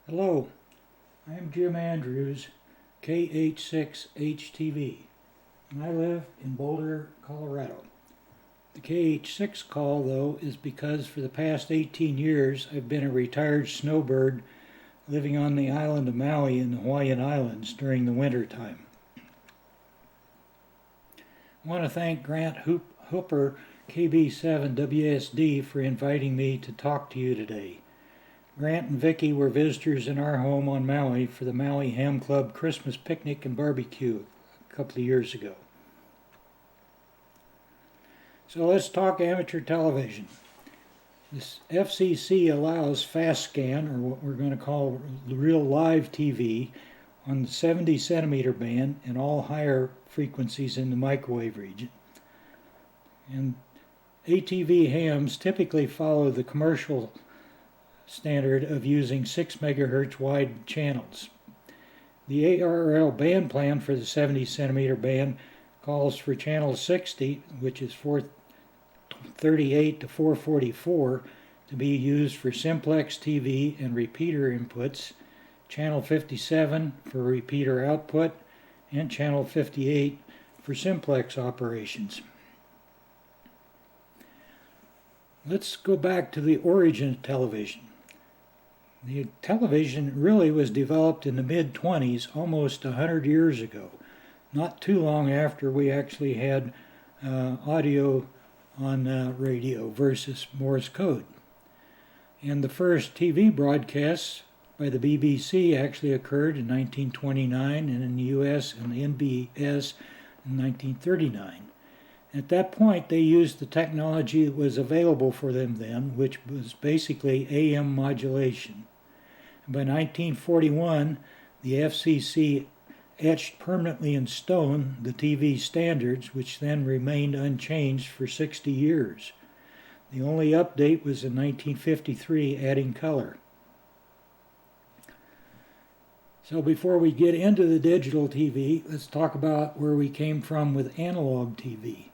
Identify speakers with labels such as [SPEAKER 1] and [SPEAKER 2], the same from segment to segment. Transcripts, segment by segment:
[SPEAKER 1] Hello, I'm Jim Andrews, KH6HTV, and I live in Boulder, Colorado. The KH6 call, though, is because for the past 18 years I've been a retired snowbird living on the island of Maui in the Hawaiian Islands during the winter time. I want to thank Grant Hooper, KB7WSD, for inviting me to talk to you today. Grant and Vicki were visitors in our home on Maui for the Maui Ham Club Christmas picnic and barbecue a couple of years ago. So let's talk amateur television. This FCC allows fast scan, or what we're going to call real live TV, on the 70 centimeter band and all higher frequencies in the microwave region. And ATV hams typically follow the commercial standard of using 6 megahertz wide channels. The ARRL band plan for the 70 centimeter band calls for channel 60, which is 438 to 444, to be used for simplex TV and repeater inputs, channel 57 for repeater output, and channel 58 for simplex operations. Let's go back to the origin of television. The television really was developed in the mid-20s, almost 100 years ago, not too long after we actually had audio on radio versus Morse code. And the first TV broadcasts by the BBC actually occurred in 1929, and in the US and the NBS in 1939. At that point, they used the technology that was available for them then, which was basically AM modulation. By 1941, the FCC etched permanently in stone the TV standards, which then remained unchanged for 60 years. The only update was in 1953, adding color. So before we get into the digital TV, let's talk about where we came from with analog TV.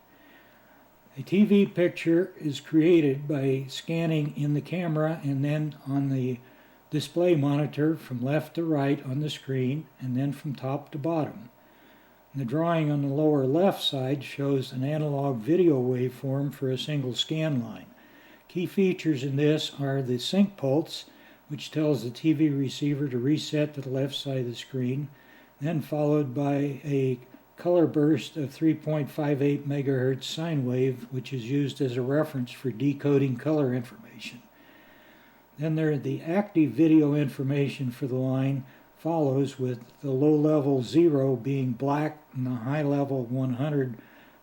[SPEAKER 1] A TV picture is created by scanning in the camera and then on the display monitor from left to right on the screen and then from top to bottom. And the drawing on the lower left side shows an analog video waveform for a single scan line. Key features in this are the sync pulse, which tells the TV receiver to reset to the left side of the screen, then followed by a color burst of 3.58 megahertz sine wave, which is used as a reference for decoding color information. Then the active video information for the line follows, with the low level 0 being black and the high level 100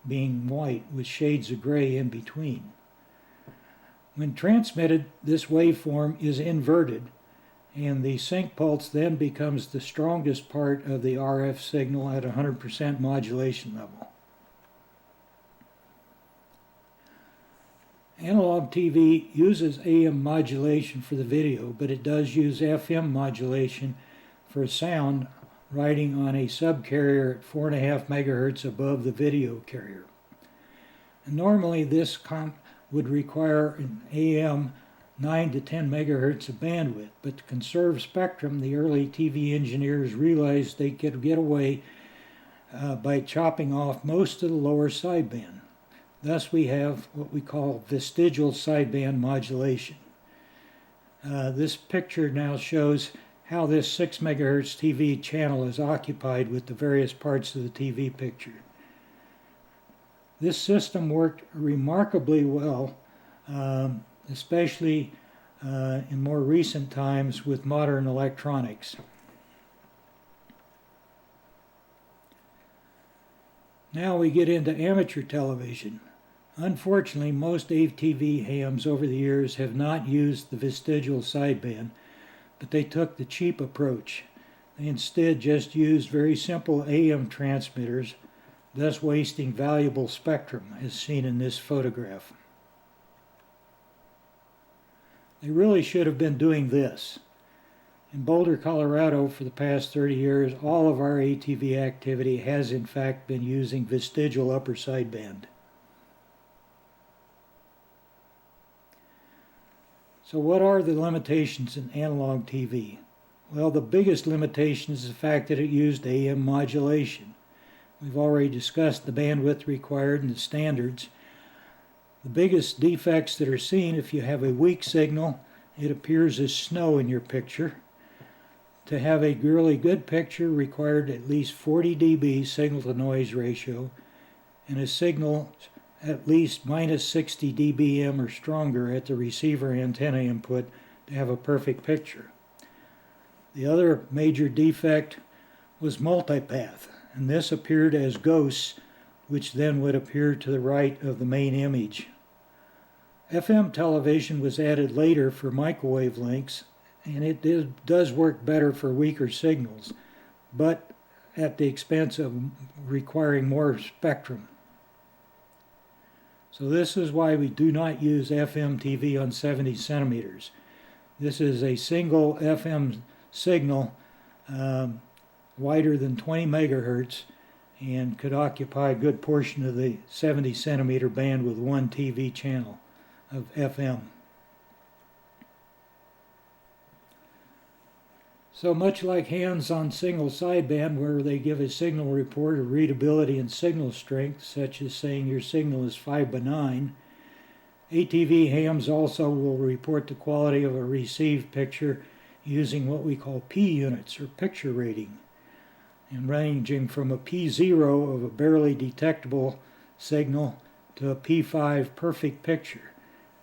[SPEAKER 1] being white with shades of gray in between. When transmitted, this waveform is inverted, and the sync pulse then becomes the strongest part of the RF signal at 100% modulation level. Analog TV uses AM modulation for the video, but it does use FM modulation for sound riding on a subcarrier at 4.5 megahertz above the video carrier. And normally this would require an AM 9 to 10 megahertz of bandwidth, but to conserve spectrum, the early TV engineers realized they could get away by chopping off most of the lower sideband. Thus we have what we call vestigial sideband modulation. This picture now shows how this 6 megahertz TV channel is occupied with the various parts of the TV picture. This system worked remarkably well, especially in more recent times with modern electronics. Now we get into amateur television. Unfortunately, most ATV hams over the years have not used the vestigial sideband, but they took the cheap approach. They instead just used very simple AM transmitters, thus wasting valuable spectrum, as seen in this photograph. They really should have been doing this. In Boulder, Colorado, for the past 30 years, all of our ATV activity has in fact been using vestigial upper sideband. So what are the limitations in analog TV? Well, the biggest limitation is the fact that it used AM modulation. We've already discussed the bandwidth required in the standards. The biggest defects that are seen, if you have a weak signal, it appears as snow in your picture. To have a really good picture required at least 40 dB signal to noise ratio and a signal at least minus 60 dBm or stronger at the receiver antenna input to have a perfect picture. The other major defect was multipath, and this appeared as ghosts, which then would appear to the right of the main image. FM television was added later for microwave links, and it does work better for weaker signals, but at the expense of requiring more spectrum. So this is why we do not use FM TV on 70 centimeters. This is a single FM signal wider than 20 megahertz and could occupy a good portion of the 70 centimeter band with one TV channel of FM. So much like HAMS on single sideband, where they give a signal report of readability and signal strength, such as saying your signal is 5/9, ATV HAMS also will report the quality of a received picture using what we call P units, or picture rating, and ranging from a P0 of a barely detectable signal to a P5 perfect picture.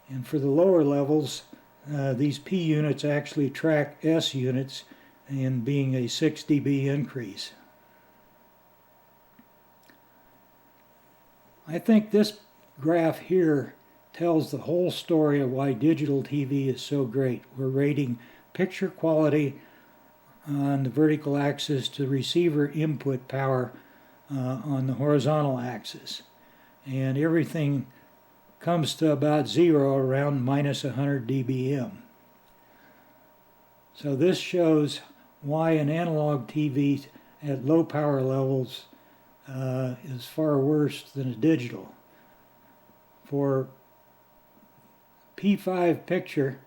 [SPEAKER 1] And for the lower levels, these P units actually track S units, and being a 6 dB increase. I think this graph here tells the whole story of why digital TV is so great. We're rating picture quality on the vertical axis to receiver input power on the horizontal axis. And everything comes to about zero around minus 100 dBm. So this shows why an analog TV at low power levels is far worse than a digital. For P5 picture,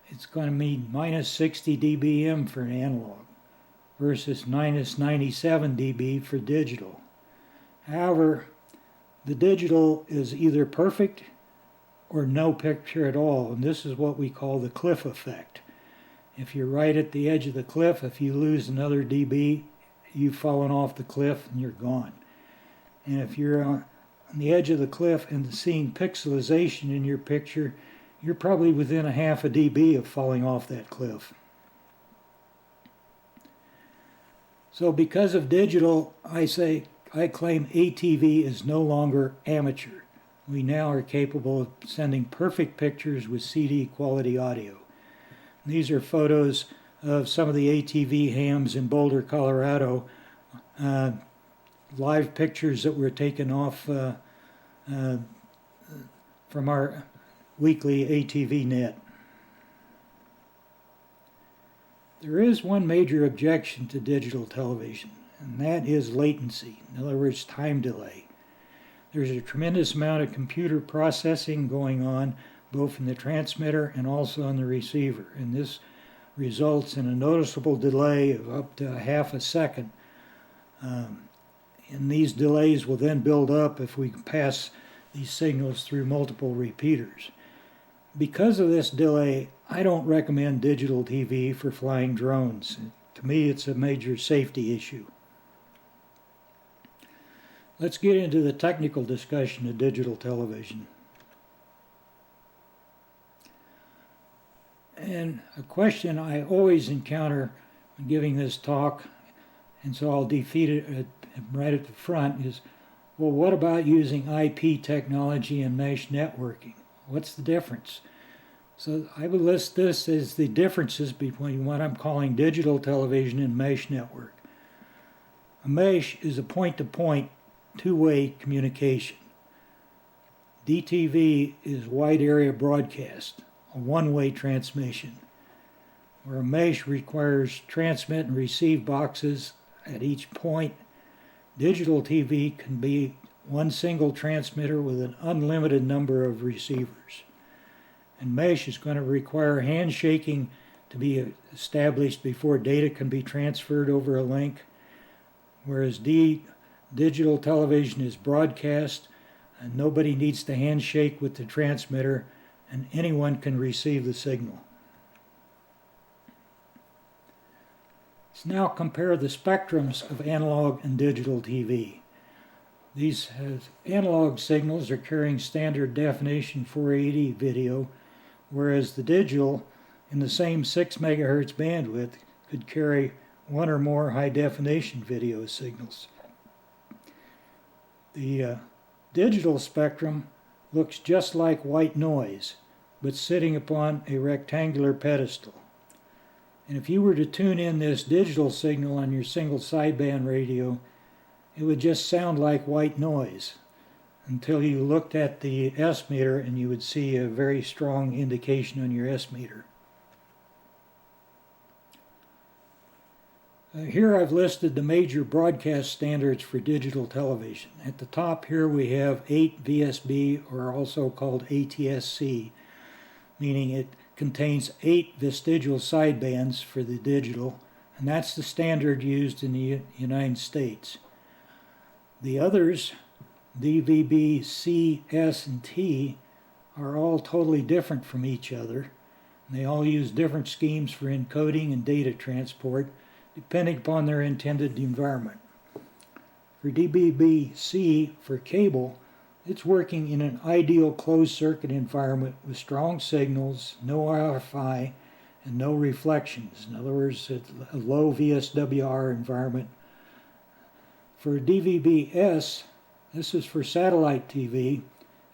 [SPEAKER 1] it's going to mean minus 60 dBm for an analog versus minus 97 dB for digital. However, the digital is either perfect or no picture at all, and this is what we call the cliff effect. If you're right at the edge of the cliff, if you lose another dB, you've fallen off the cliff and you're gone. And if you're on the edge of the cliff and seeing pixelization in your picture, you're probably within a half a dB of falling off that cliff. So because of digital, I claim ATV is no longer amateur. We now are capable of sending perfect pictures with CD quality audio. These are photos of some of the ATV HAMS in Boulder, Colorado, live pictures that were taken off from our weekly ATV net. There is one major objection to digital television, and that is latency, in other words, time delay. There's a tremendous amount of computer processing going on both in the transmitter and also in the receiver, and this results in a noticeable delay of up to half a second. And these delays will then build up if we pass these signals through multiple repeaters. Because of this delay, I don't recommend digital TV for flying drones. To me, it's a major safety issue. Let's get into the technical discussion of digital television. And a question I always encounter when giving this talk, and so I'll defeat it right at the front, is, well, what about using IP technology and mesh networking? What's the difference? So I would list this as the differences between what I'm calling digital television and mesh network. A mesh is a point-to-point, two-way communication. DTV is wide area broadcast, a one-way transmission, where a mesh requires transmit and receive boxes at each point. Digital TV can be one single transmitter with an unlimited number of receivers. And mesh is going to require handshaking to be established before data can be transferred over a link, whereas digital television is broadcast and nobody needs to handshake with the transmitter and anyone can receive the signal. Let's now compare the spectrums of analog and digital TV. These analog signals are carrying standard definition 480 video, whereas the digital in the same 6 MHz bandwidth could carry one or more high-definition video signals. The digital spectrum looks just like white noise, but sitting upon a rectangular pedestal. And if you were to tune in this digital signal on your single sideband radio, it would just sound like white noise until you looked at the S meter and you would see a very strong indication on your S meter. Here I've listed the major broadcast standards for digital television. At the top here we have 8 VSB, or also called ATSC, meaning it contains 8 vestigial sidebands for the digital, and that's the standard used in the United States. The others, DVB-C, S, and T, are all totally different from each other. They all use different schemes for encoding and data transport, depending upon their intended environment. For DVB-C, for cable, it's working in an ideal closed-circuit environment with strong signals, no RFI, and no reflections. In other words, it's a low VSWR environment. For DVB-S, this is for satellite TV,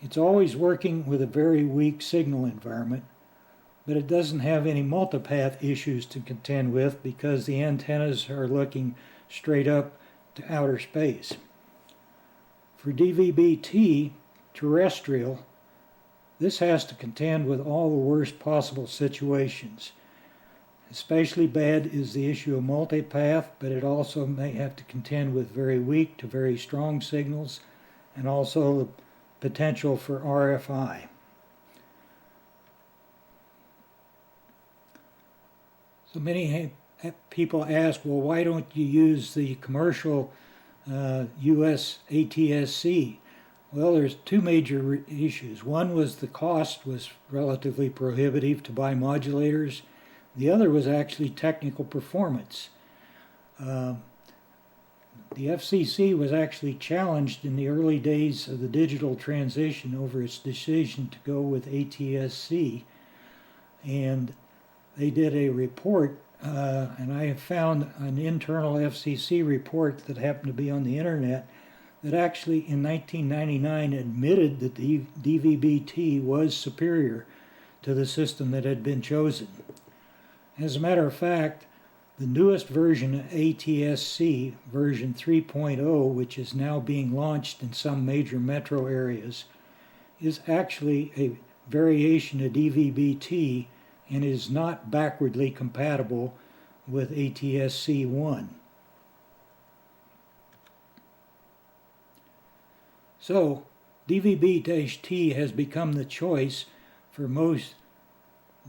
[SPEAKER 1] it's always working with a very weak signal environment, but it doesn't have any multipath issues to contend with because the antennas are looking straight up to outer space. For DVB-T, terrestrial, this has to contend with all the worst possible situations. Especially bad is the issue of multipath, but it also may have to contend with very weak to very strong signals and also the potential for RFI. So many people ask, well, why don't you use the commercial US ATSC? Well, there's two major issues. One was the cost was relatively prohibitive to buy modulators. The other was actually technical performance. The FCC was actually challenged in the early days of the digital transition over its decision to go with ATSC, and they did a report, and I have found an internal FCC report that happened to be on the internet that actually in 1999 admitted that the DVB-T was superior to the system that had been chosen. As a matter of fact, the newest version of ATSC, version 3.0, which is now being launched in some major metro areas, is actually a variation of DVB-T and is not backwardly compatible with ATSC 1. So, DVB-T has become the choice for most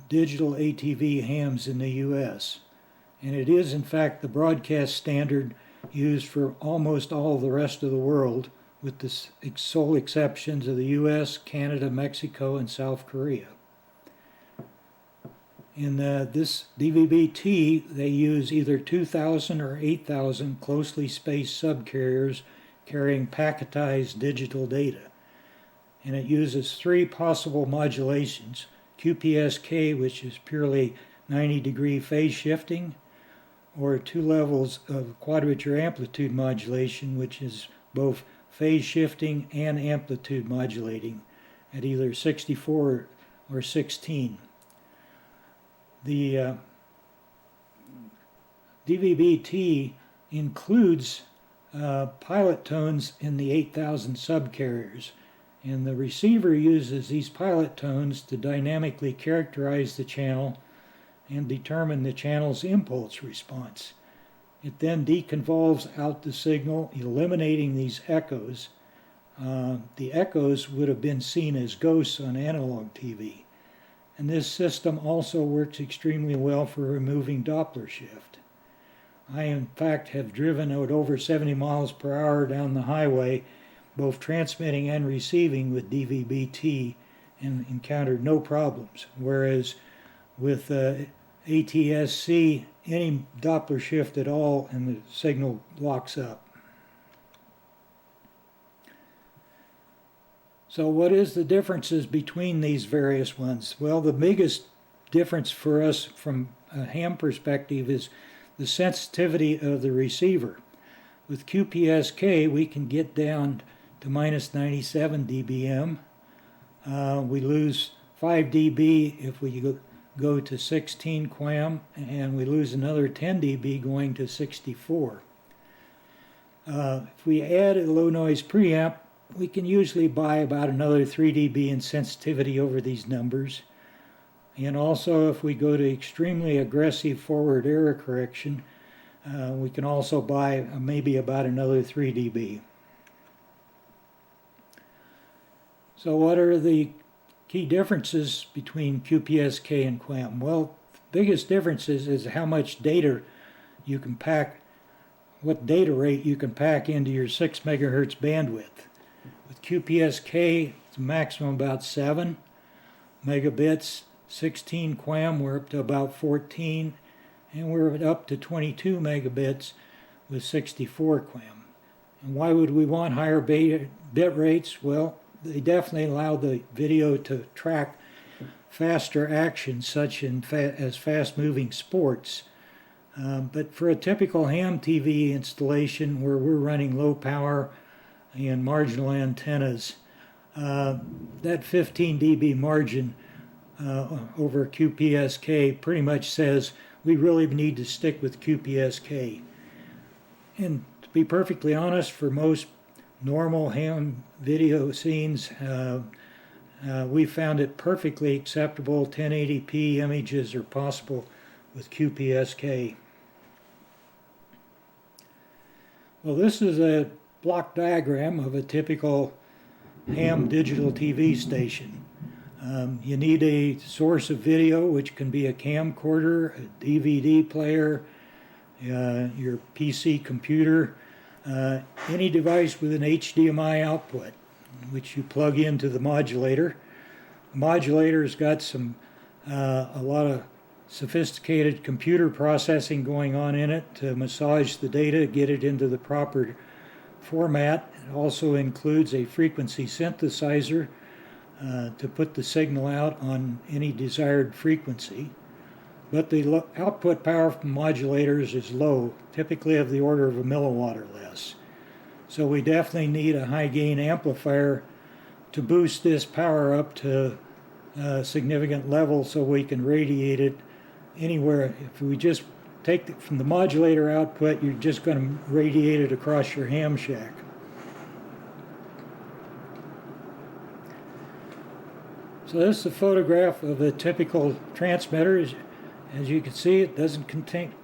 [SPEAKER 1] digital ATV hams in the U.S., and it is in fact the broadcast standard used for almost all the rest of the world, with the sole exceptions of the U.S., Canada, Mexico, and South Korea. In this DVB-T, they use either 2,000 or 8,000 closely spaced subcarriers carrying packetized digital data. And it uses 3 possible modulations: QPSK, which is purely 90-degree phase shifting, or 2 levels of quadrature amplitude modulation, which is both phase shifting and amplitude modulating at either 64 or 16. The DVB-T includes pilot tones in the 8,000 subcarriers, and the receiver uses these pilot tones to dynamically characterize the channel and determine the channel's impulse response. It then deconvolves out the signal, eliminating these echoes. The echoes would have been seen as ghosts on analog TV. and this system also works extremely well for removing Doppler shift. I in fact have driven at over 70 miles per hour down the highway, both transmitting and receiving with DVB-T, and encountered no problems, whereas with ATSC, any Doppler shift at all and the signal locks up. So what is the differences between these various ones? Well, the biggest difference for us from a ham perspective is the sensitivity of the receiver. With QPSK, we can get down to minus 97 dBm. We lose 5 dB if we go to 16 QAM, and we lose another 10 dB going to 64. If we add a low noise preamp, we can usually buy about another 3 dB in sensitivity over these numbers. And also if we go to extremely aggressive forward error correction, we can also buy maybe about another 3 dB. So what are the key differences between QPSK and QAM? Well, the biggest difference is how much data you can pack, what data rate you can pack into your 6 megahertz bandwidth. With QPSK, it's a maximum about 7 megabits. 16 QAM, we're up to about 14, and we're up to 22 megabits with 64 QAM. And why would we want higher bit rates? Well, they definitely allow the video to track faster action, such as fast-moving sports. But for a typical ham TV installation where we're running low power and marginal antennas, that 15 dB margin over QPSK pretty much says we really need to stick with QPSK. And to be perfectly honest, for most normal ham video scenes, we found it perfectly acceptable. 1080p images are possible with QPSK. Well, this is a block diagram of a typical ham digital TV station. You need a source of video, which can be a camcorder, a DVD player, your PC computer, any device with an HDMI output, which you plug into the modulator. The modulator's got a lot of sophisticated computer processing going on in it to massage the data, get it into the proper format. It also includes a frequency synthesizer to put the signal out on any desired frequency. But the output power from modulators is low, typically of the order of a milliwatt or less. So we definitely need a high gain amplifier to boost this power up to a significant level so we can radiate it anywhere. If we just take it from the modulator output, you're just going to radiate it across your ham shack. So this is a photograph of a typical transmitter. As you can see, it doesn't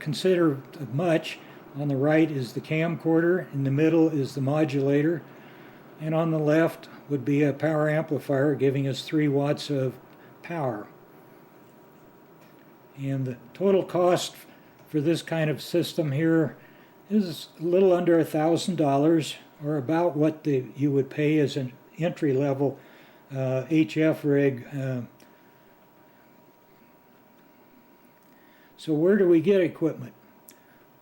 [SPEAKER 1] consider much. On the right is the camcorder, in the middle is the modulator, and on the left would be a power amplifier giving us 3 watts of power. And the total cost for this kind of system here is a little under $1,000, or about what you would pay as an entry-level HF rig. So where do we get equipment?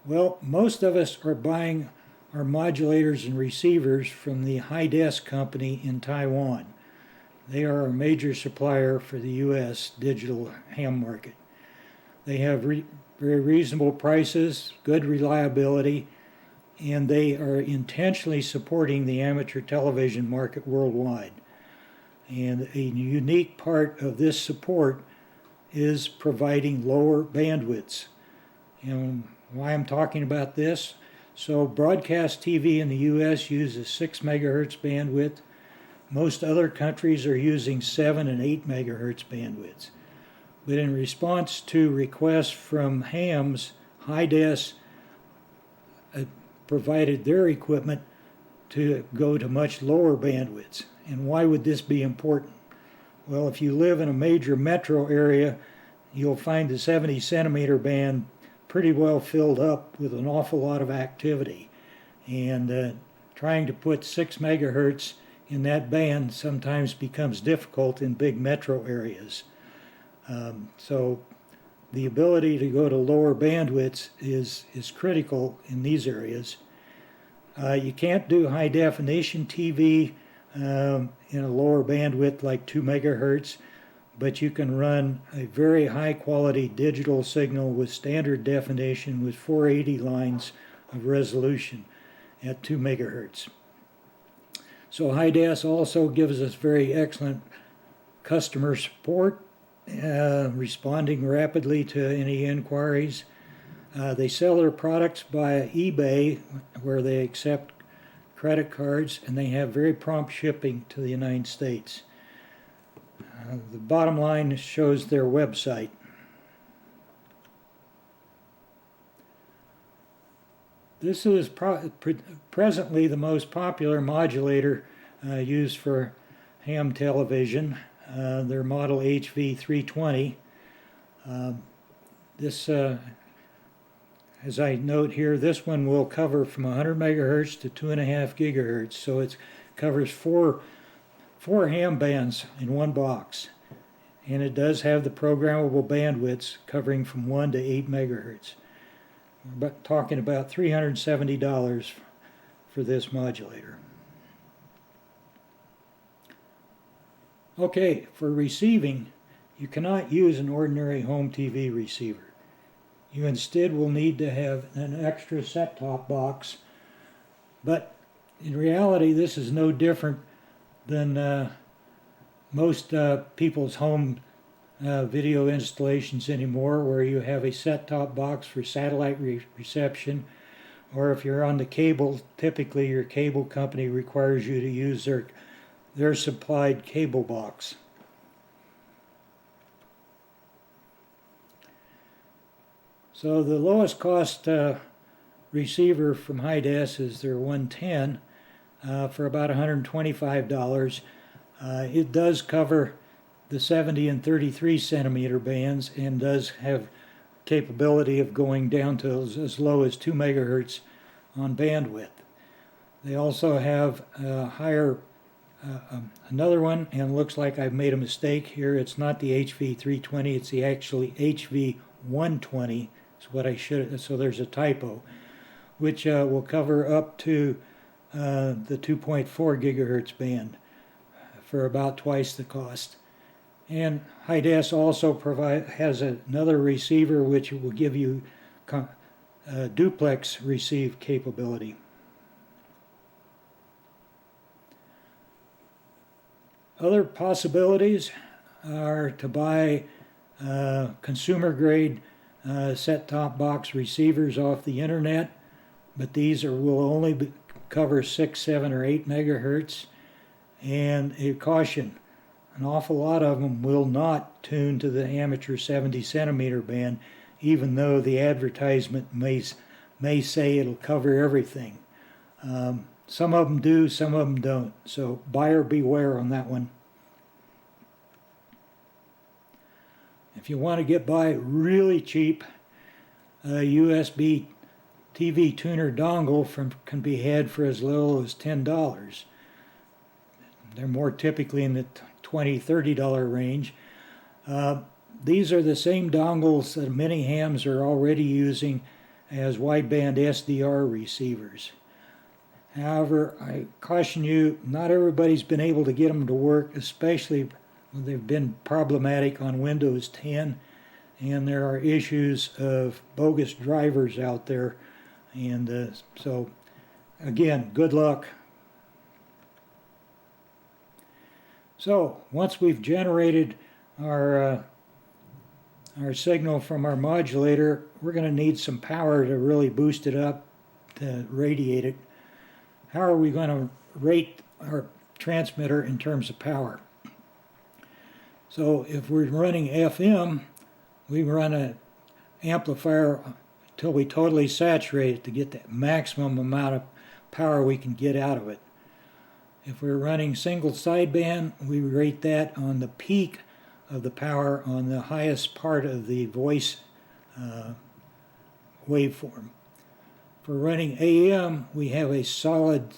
[SPEAKER 1] Well, most of us are buying our modulators and receivers from the Hi-Des company in Taiwan. They are a major supplier for the U.S. digital ham market. They have very reasonable prices, good reliability, and they are intentionally supporting the amateur television market worldwide. And a unique part of this support is providing lower bandwidths. And why I'm talking about this? So broadcast TV in the U.S. uses 6 megahertz bandwidth. Most other countries are using 7 and 8 megahertz bandwidths. But in response to requests from hams, Hi-Des provided their equipment to go to much lower bandwidths. And why would this be important? Well, if you live in a major metro area, you'll find the 70 centimeter band pretty well filled up with an awful lot of activity. And trying to put 6 megahertz in that band sometimes becomes difficult in big metro areas. So the ability to go to lower bandwidths is critical in these areas. You can't do high definition TV in a lower bandwidth like 2 megahertz, but you can run a very high quality digital signal with standard definition with 480 lines of resolution at 2 megahertz. So HiDes also gives us very excellent customer support, responding rapidly to any inquiries. They sell their products via eBay, where they accept credit cards, and they have very prompt shipping to the United States. The bottom line shows their website. This is presently the most popular modulator used for ham television, their model HV320. As I note here, this one will cover from 100 megahertz to 2.5 gigahertz, so it covers four ham bands in one box, and it does have the programmable bandwidths covering from 1 to 8 megahertz. We're talking about $370 for this modulator. Okay, for receiving, you cannot use an ordinary home TV receiver. You instead will need to have an extra set-top box, but in reality this is no different than most people's home video installations anymore, where you have a set-top box for satellite reception, or if you're on the cable, typically your cable company requires you to use their supplied cable box. So the lowest cost receiver from HiDes is their 110 for about $125. It does cover the 70 and 33 centimeter bands and does have capability of going down to as low as 2 megahertz on bandwidth. They also have another one, and looks like I've made a mistake here. It's not the HV320, it's the actually HV120. Is what I should. So there's a typo, which will cover up to the 2.4 gigahertz band for about twice the cost. And HiDes also has another receiver which will give you duplex receive capability. Other possibilities are to buy consumer grade set-top box receivers off the internet, but these will only cover 6, 7, or 8 megahertz. And a caution, an awful lot of them will not tune to the amateur 70 centimeter band, even though the advertisement may say it'll cover everything. Some of them do, some of them don't. So buyer beware on that one. If you want to get by really cheap, a USB TV tuner dongle can be had for as little as $10. They're more typically in the $20, $30 range. These are the same dongles that many hams are already using as wideband SDR receivers. However, I caution you, not everybody's been able to get them to work, especially when they've been problematic on Windows 10, and there are issues of bogus drivers out there. And so, again, good luck. So, once we've generated our signal from our modulator, we're going to need some power to really boost it up, to radiate it. How are we going to rate our transmitter in terms of power? So if we're running FM, we run an amplifier until we totally saturate it to get the maximum amount of power we can get out of it. If we're running single sideband, we rate that on the peak of the power on the highest part of the voice waveform. For running AM, we have a solid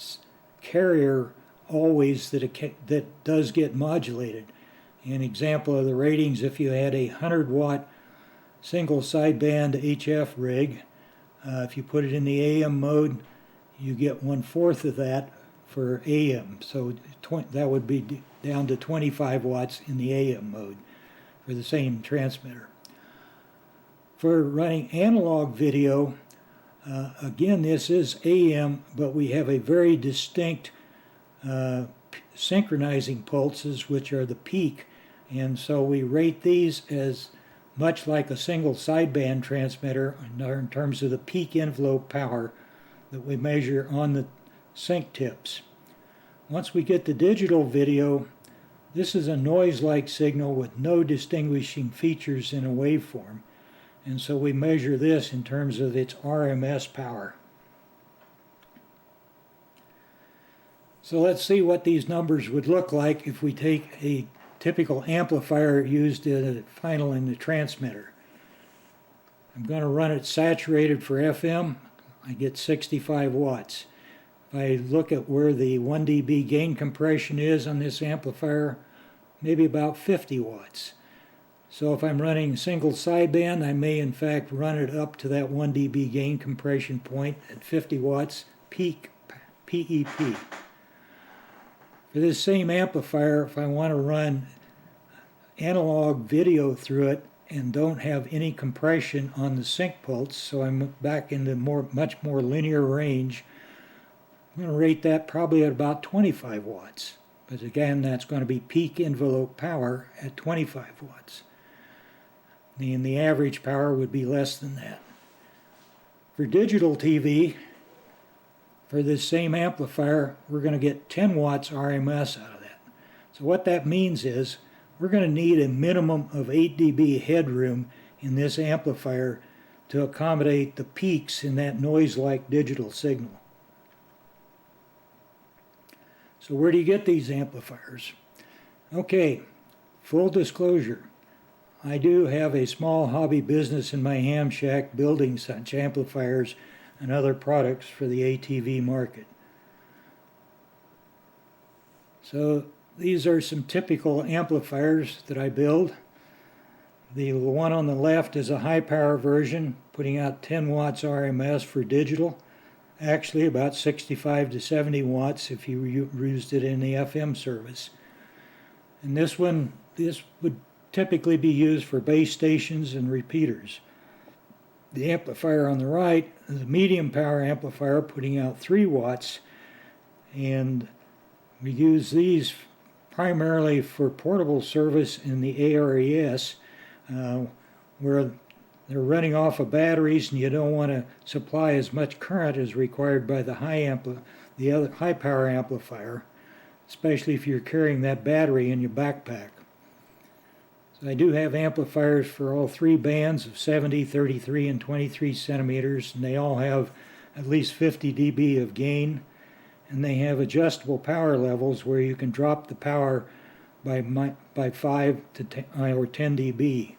[SPEAKER 1] carrier always that does get modulated. An example of the ratings, if you had a 100-watt single sideband HF rig, if you put it in the AM mode, you get 1/4 of that for AM. So that would be down to 25 watts in the AM mode for the same transmitter. For running analog video, again, this is AM, but we have a very distinct synchronizing pulses, which are the peak, and so we rate these as much like a single sideband transmitter in terms of the peak envelope power that we measure on the sync tips. Once we get to digital video, this is a noise-like signal with no distinguishing features in a waveform, and so we measure this in terms of its RMS power. So let's see what these numbers would look like if we take a typical amplifier used in the transmitter. I'm going to run it saturated for FM. I get 65 watts. If I look at where the 1 dB gain compression is on this amplifier, maybe about 50 watts. So if I'm running single sideband, I may in fact run it up to that 1 dB gain compression point at 50 watts peak PEP. For this same amplifier, if I want to run analog video through it and don't have any compression on the sync pulse, so I'm back in the much more linear range, I'm going to rate that probably at about 25 watts. But again, that's going to be peak envelope power at 25 watts. And the average power would be less than that. For digital TV, for this same amplifier, we're going to get 10 watts RMS out of that. So what that means is we're going to need a minimum of 8 dB headroom in this amplifier to accommodate the peaks in that noise-like digital signal. So where do you get these amplifiers? Okay, full disclosure. I do have a small hobby business in my ham shack building such amplifiers and other products for the ATV market. So these are some typical amplifiers that I build. The one on the left is a high power version, putting out 10 watts RMS for digital. Actually about 65 to 70 watts if you used it in the FM service. And this would typically be used for base stations and repeaters. The amplifier on the right is a medium power amplifier putting out 3 watts, and we use these primarily for portable service in the ARES, where they're running off of batteries and you don't want to supply as much current as required by the other high power amplifier, especially if you're carrying that battery in your backpack. So I do have amplifiers for all 3 bands of 70, 33, and 23 centimeters, and they all have at least 50 dB of gain, and they have adjustable power levels where you can drop the power by 5 to 10, or 10 dB.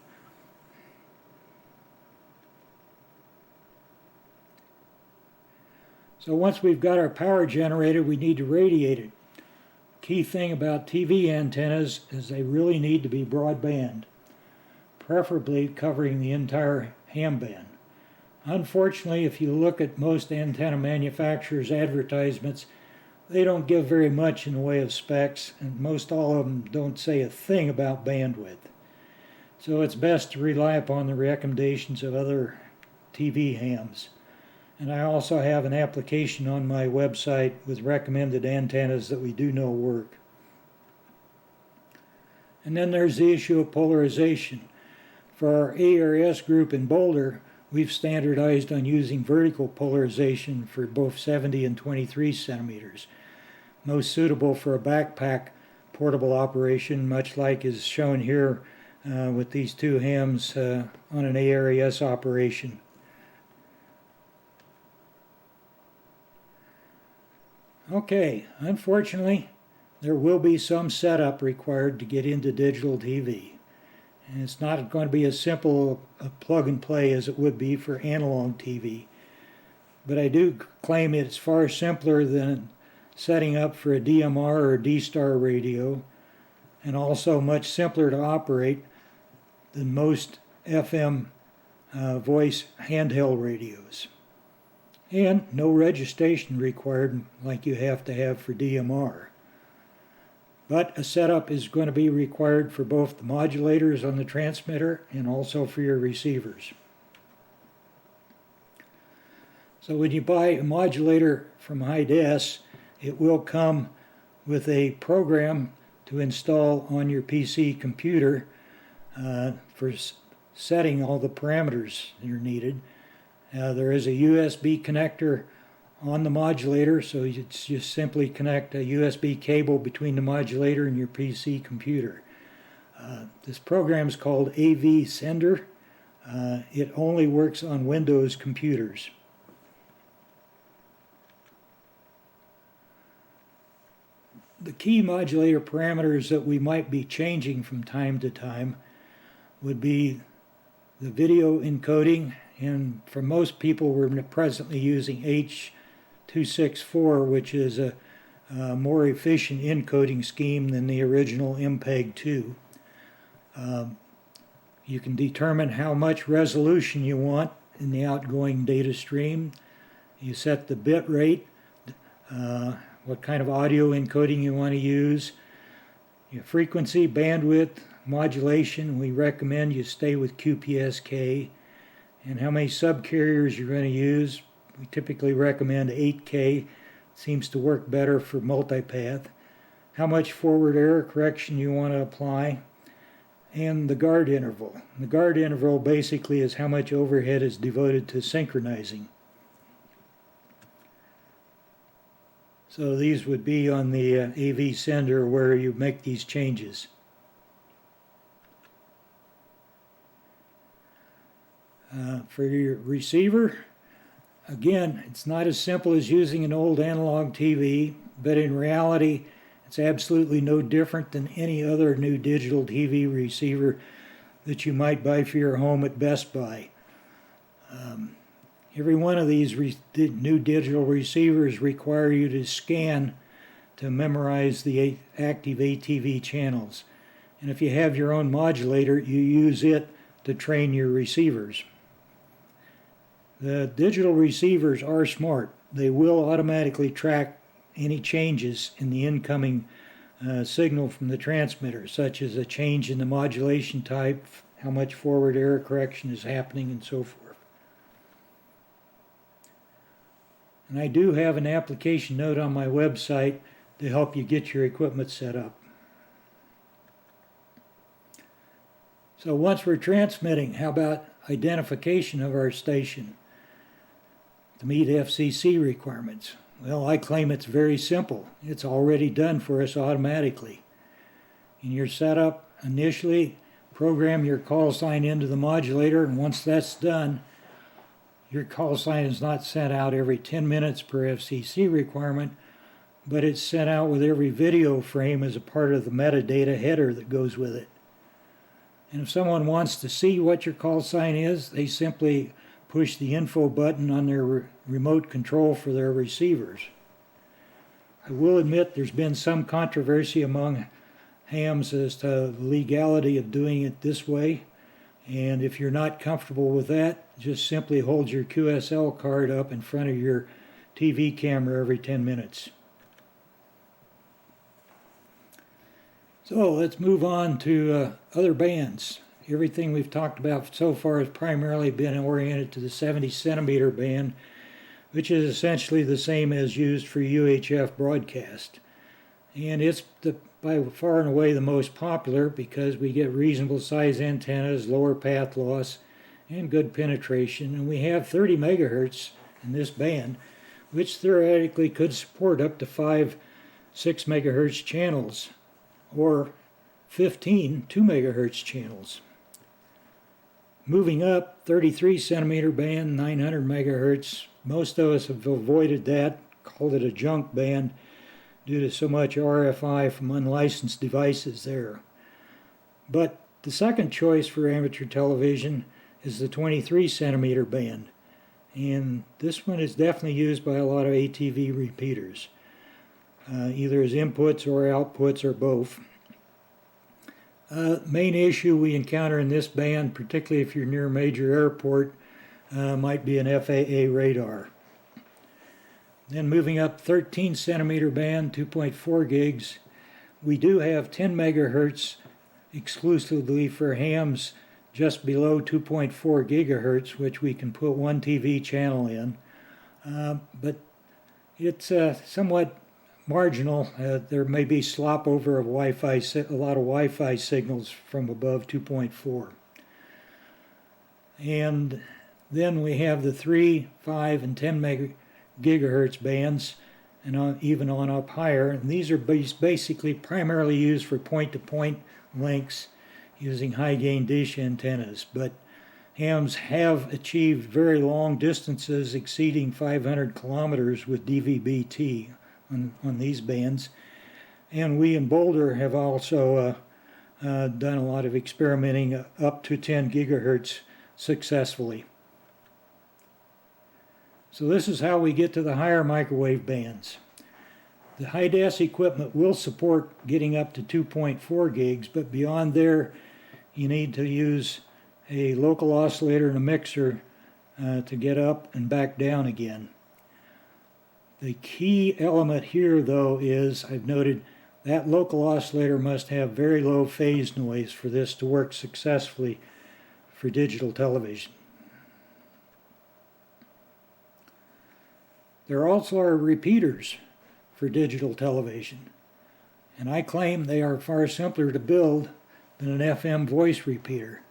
[SPEAKER 1] So once we've got our power generated, we need to radiate it. Key thing about TV antennas is they really need to be broadband, preferably covering the entire ham band. Unfortunately, if you look at most antenna manufacturers' advertisements, they don't give very much in the way of specs, and most all of them don't say a thing about bandwidth. So it's best to rely upon the recommendations of other TV hams. And I also have an application on my website with recommended antennas that we do know work. And then there's the issue of polarization. For our ARS group in Boulder, we've standardized on using vertical polarization for both 70 and 23 centimeters. Most suitable for a backpack portable operation, much like is shown here with these 2 hams on an ARS operation. Okay, unfortunately, there will be some setup required to get into digital TV. And it's not going to be as simple a plug and play as it would be for analog TV. But I do claim it's far simpler than setting up for a DMR or D-Star radio, and also much simpler to operate than most FM voice handheld radios. And no registration required like you have to have for DMR. But a setup is going to be required for both the modulators on the transmitter and also for your receivers. So when you buy a modulator from HiDes, it will come with a program to install on your PC computer for setting all the parameters that are needed. There is a USB connector on the modulator, so you just simply connect a USB cable between the modulator and your PC computer. This program is called AV Sender. It only works on Windows computers. The key modulator parameters that we might be changing from time to time would be the video encoding, and for most people we're presently using H.264, which is a more efficient encoding scheme than the original MPEG-2. You can determine how much resolution you want in the outgoing data stream. You set the bit rate, what kind of audio encoding you want to use, your frequency, bandwidth, modulation. We recommend you stay with QPSK, and how many subcarriers you're going to use. We typically recommend 8K. It seems to work better for multipath. How much forward error correction you want to apply, and the guard interval. The guard interval basically is how much overhead is devoted to synchronizing. So these would be on the AV sender where you make these changes. For your receiver, again, it's not as simple as using an old analog TV, but in reality, it's absolutely no different than any other new digital TV receiver that you might buy for your home at Best Buy. Every one of these new digital receivers require you to scan to memorize the active ATV channels. And if you have your own modulator, you use it to train your receivers. The digital receivers are smart. They will automatically track any changes in the incoming signal from the transmitter, such as a change in the modulation type, how much forward error correction is happening, and so forth. And I do have an application note on my website to help you get your equipment set up. So once we're transmitting, how about identification of our station to meet FCC requirements? Well, I claim it's very simple. It's already done for us automatically. In your setup, initially, program your call sign into the modulator, and once that's done, your call sign is not sent out every 10 minutes per FCC requirement, but it's sent out with every video frame as a part of the metadata header that goes with it. And if someone wants to see what your call sign is, they simply push the info button on their remote control for their receivers. I will admit there's been some controversy among hams as to the legality of doing it this way, and if you're not comfortable with that, just simply hold your QSL card up in front of your TV camera every 10 minutes. So let's move on to other bands. Everything we've talked about so far has primarily been oriented to the 70 centimeter band, which is essentially the same as used for UHF broadcast. And it's by far and away the most popular because we get reasonable size antennas, lower path loss, and good penetration. And we have 30 megahertz in this band, which theoretically could support up to 5 6 megahertz channels or 15 2 megahertz channels. Moving up, 33 centimeter band, 900 megahertz. Most of us have avoided that, called it a junk band, due to so much RFI from unlicensed devices there. But the second choice for amateur television is the 23 centimeter band, and this one is definitely used by a lot of ATV repeaters, either as inputs or outputs or both. Main issue we encounter in this band, particularly if you're near a major airport, might be an FAA radar. Then moving up 13 centimeter band, 2.4 gigs, we do have 10 megahertz exclusively for hams just below 2.4 gigahertz, which we can put one TV channel in. But it's somewhat marginal. There may be slop over of Wi-Fi, a lot of Wi-Fi signals from above 2.4. And then we have the 3, 5, and 10 gigahertz bands, and even on up higher. And these are basically primarily used for point-to-point links using high-gain dish antennas. But hams have achieved very long distances exceeding 500 kilometers with DVB-T on these bands. And we in Boulder have also done a lot of experimenting up to 10 gigahertz successfully. So this is how we get to the higher microwave bands. The high-def equipment will support getting up to 2.4 gigs, but beyond there, you need to use a local oscillator and a mixer to get up and back down again. The key element here, though, is I've noted that local oscillator must have very low phase noise for this to work successfully for digital television. There also are repeaters for digital television, and I claim they are far simpler to build than an FM voice repeater,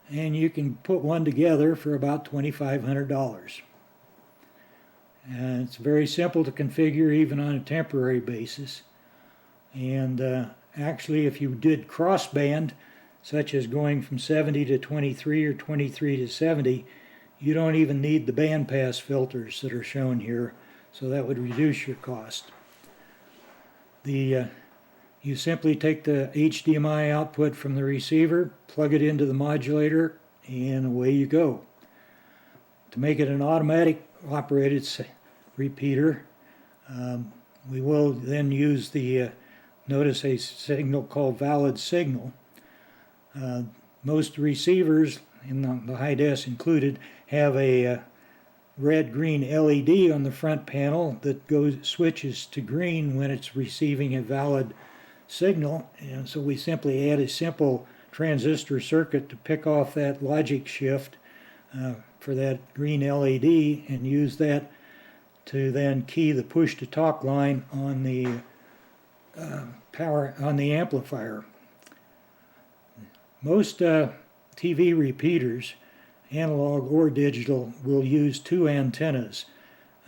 [SPEAKER 1] and you can put one together for about $2,500. And it's very simple to configure even on a temporary basis, and actually if you did crossband, such as going from 70 to 23 or 23 to 70, you don't even need the bandpass filters that are shown here, so that would reduce your cost. You simply take the HDMI output from the receiver, plug it into the modulator, and away you go. To make it an automatic operated repeater, we will then use notice a signal called valid signal. Most receivers, in the high-def included, have a red-green LED on the front panel that switches to green when it's receiving a valid signal, and so we simply add a simple transistor circuit to pick off that logic shift for that green LED and use that to then key the push-to-talk line on the power on the amplifier. Most TV repeaters, analog or digital, will use two antennas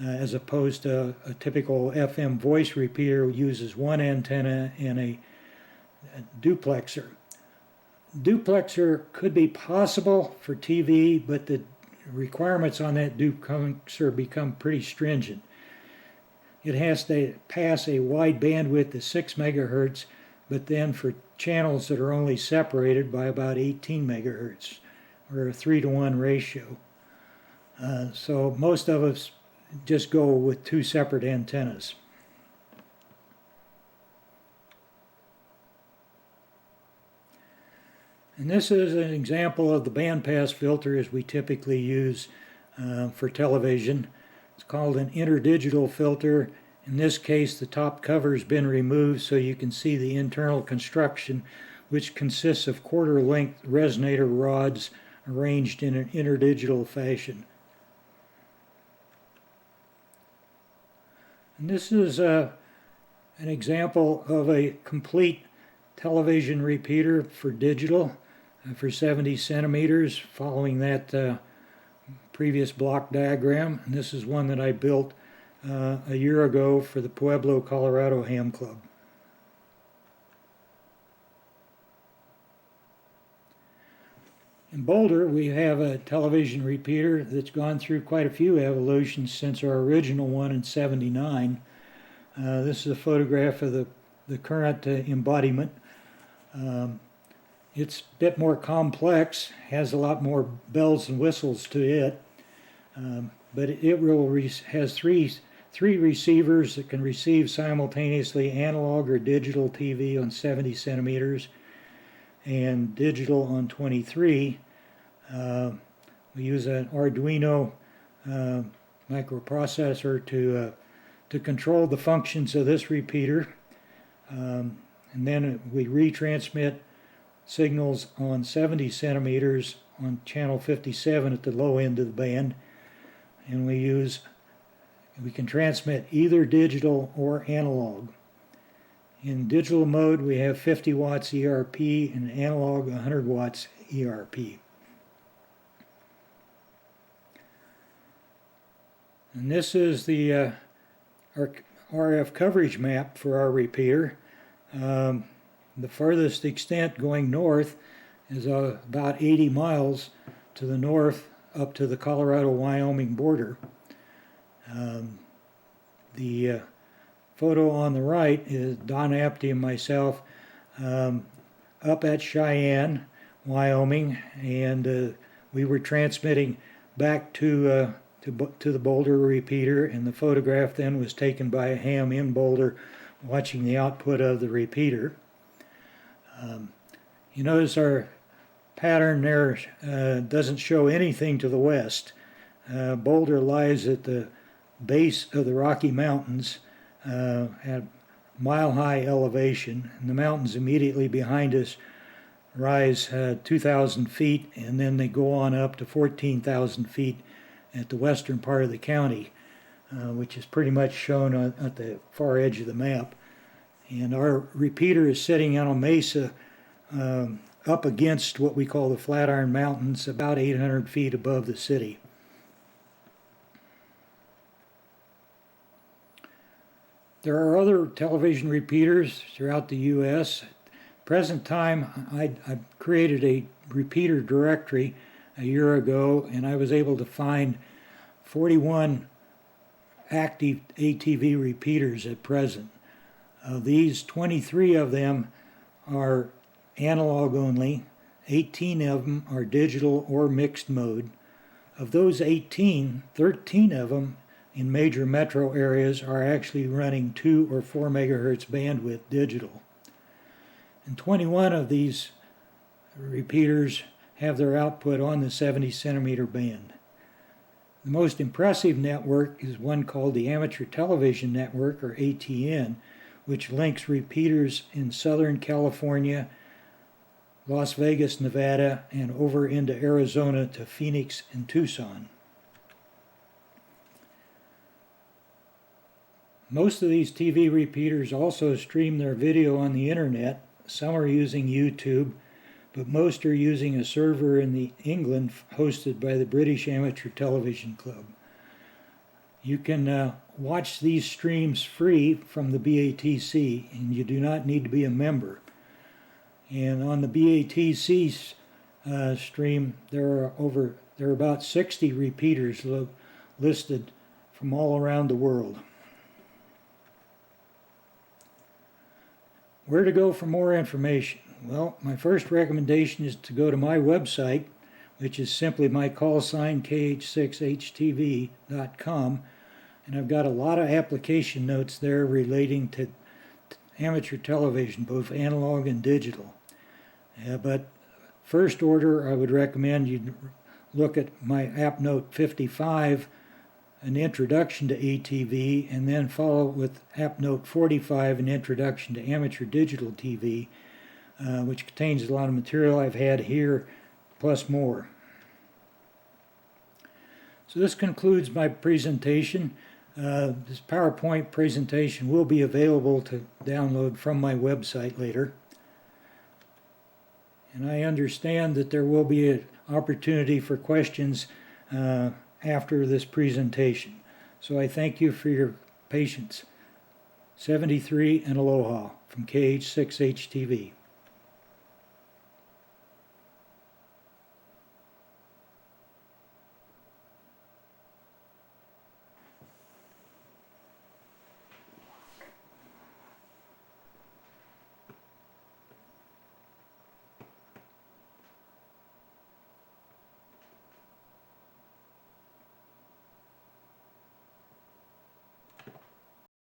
[SPEAKER 1] as opposed to a typical FM voice repeater uses one antenna and a duplexer. Duplexer could be possible for TV, but the requirements on that duplexer become pretty stringent. It has to pass a wide bandwidth of 6 megahertz, but then for channels that are only separated by about 18 megahertz, or a 3-to-1 ratio. So most of us just go with two separate antennas. And this is an example of the bandpass filter as we typically use for television. It's called an interdigital filter. In this case, the top cover has been removed so you can see the internal construction, which consists of quarter-length resonator rods arranged in an interdigital fashion. And this is an example of a complete television repeater for digital for 70 centimeters, following that previous block diagram. And this is one that I built a year ago for the Pueblo, Colorado Ham Club. In Boulder, we have a television repeater that's gone through quite a few evolutions since our original one in '79. This is a photograph of the current embodiment. It's a bit more complex, has a lot more bells and whistles to it, but it has three receivers that can receive simultaneously analog or digital TV on 70 centimeters and digital on 23. We use an Arduino microprocessor to control the functions of this repeater, and then we retransmit signals on 70 centimeters on channel 57 at the low end of the band, and we can transmit either digital or analog. In digital mode we have 50 watts ERP and analog 100 watts ERP. And this is the RF coverage map for our repeater. The farthest extent going north is about 80 miles to the north up to the Colorado-Wyoming border. The photo on the right is Don Apty and myself up at Cheyenne, Wyoming, and we were transmitting back to the Boulder repeater, and the photograph then was taken by a ham in Boulder watching the output of the repeater. You notice our pattern there doesn't show anything to the west. Boulder lies at the base of the Rocky Mountains at mile-high elevation, and the mountains immediately behind us rise 2,000 feet, and then they go on up to 14,000 feet at the western part of the county, which is pretty much shown at the far edge of the map. And our repeater is sitting on a mesa up against what we call the Flatiron Mountains, about 800 feet above the city. There are other television repeaters throughout the U.S. Present time, I created a repeater directory a year ago, and I was able to find 41 active ATV repeaters at present. Of these, 23 of them are analog only, 18 of them are digital or mixed mode. Of those 18, 13 of them in major metro areas are actually running 2 or 4 megahertz bandwidth digital. And 21 of these repeaters have their output on the 70 centimeter band. The most impressive network is one called the Amateur Television Network, or ATN, which links repeaters in Southern California, Las Vegas, Nevada, and over into Arizona to Phoenix and Tucson. Most of these TV repeaters also stream their video on the internet. Some are using YouTube, but most are using a server in England hosted by the British Amateur Television Club. You can watch these streams free from the BATC, and you do not need to be a member. And on the BATC stream, there are about 60 repeaters listed from all around the world. Where to go for more information? Well, my first recommendation is to go to my website, which is simply my call sign KH6HTV.com, and I've got a lot of application notes there relating to amateur television, both analog and digital. But first order, I would recommend you look at my app note 55, an introduction to ATV, and then follow with app note 45, an introduction to amateur digital TV, which contains a lot of material I've had here, plus more. So this concludes my presentation. This PowerPoint presentation will be available to download from my website later. And I understand that there will be an opportunity for questions after this presentation. So I thank you for your patience. 73 and aloha from KH6HTV.